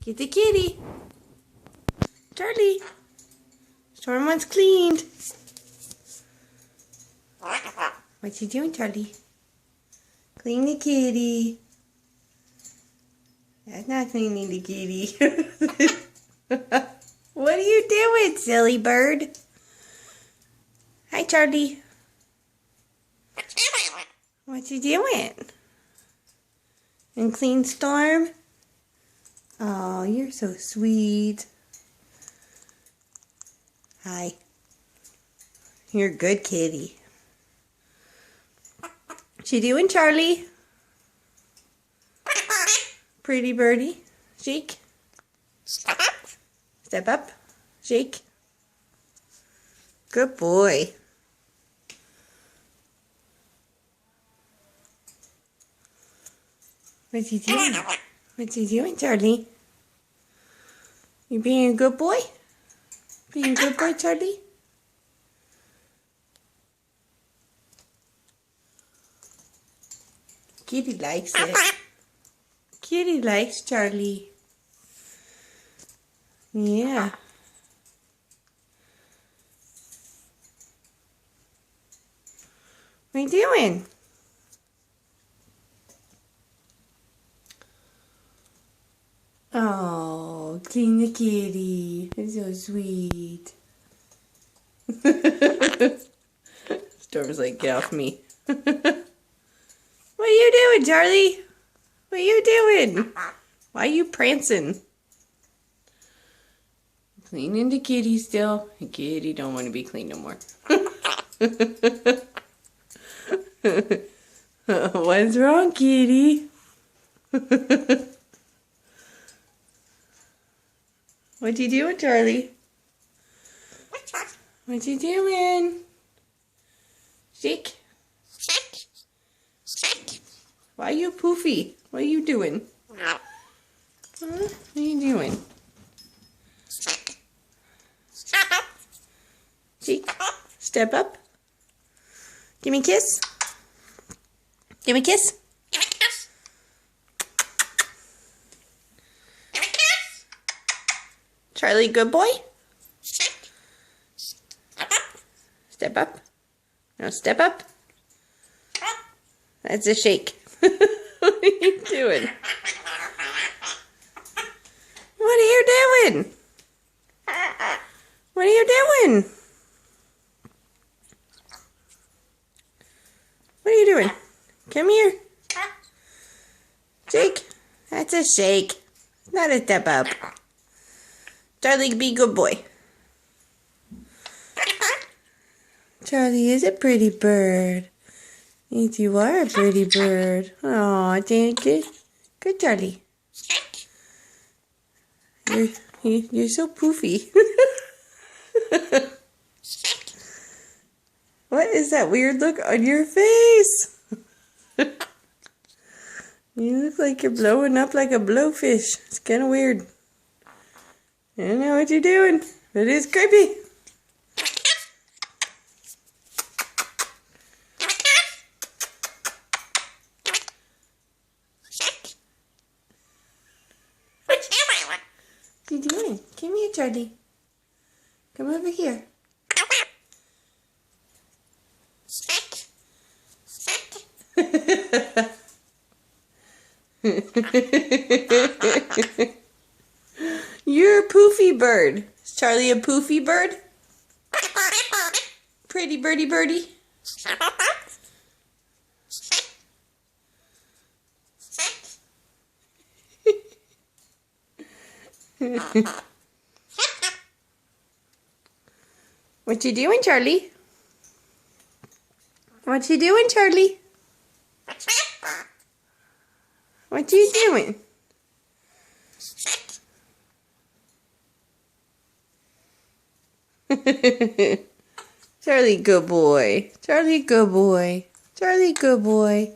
Get the kitty. Charlie. Storm wants cleaned. What you doing, Charlie? Clean the kitty. That's not cleaning the kitty. What are you doing, silly bird? Hi, Charlie. What you doing? And clean Storm? Oh, you're so sweet. Hi. You're a good kitty. What you doing, Charlie? Pretty birdie. Shake. Step up. Step up. Shake. Good boy. What's he doing? What's he doing, Charlie? You being a good boy? Being a good boy, Charlie? Kitty likes it. Kitty likes Charlie. Yeah. What are you doing? Oh, clean the kitty. It's so sweet. Storm's like, get off me. What are you doing, Charlie? What are you doing? Why are you prancing? Cleaning the kitty still. The kitty don't want to be clean no more. What's wrong, kitty? What you doing, Charlie? What you doing? Shake. Shake. Shake. Why are you poofy? What are you doing? Huh? What are you doing? Shake. Step up. Shake. Step up. Give me a kiss. Give me a kiss. Give a kiss. Give a kiss. Charlie, good boy. Shake. Step up. Step up. No, step up. Step up. That's a shake. What are you doing? What are you doing? What are you doing? What are you doing? Come here. Shake. That's a shake. Not a step up. Charlie, be a good boy. Charlie is a pretty bird. Yes, you are a pretty bird. Aw, thank you. Good, Charlie. You're so poofy. What is that weird look on your face? You look like you're blowing up like a blowfish. It's kind of weird. I don't know what you're doing, but it's creepy. What are you doing? Come here, Charlie. Come over here. You're a poofy bird. Is Charlie a poofy bird? Pretty birdie birdie. What you doing, Charlie? What you doing, Charlie? What you doing? Charlie, good boy. Charlie, good boy. Charlie, good boy.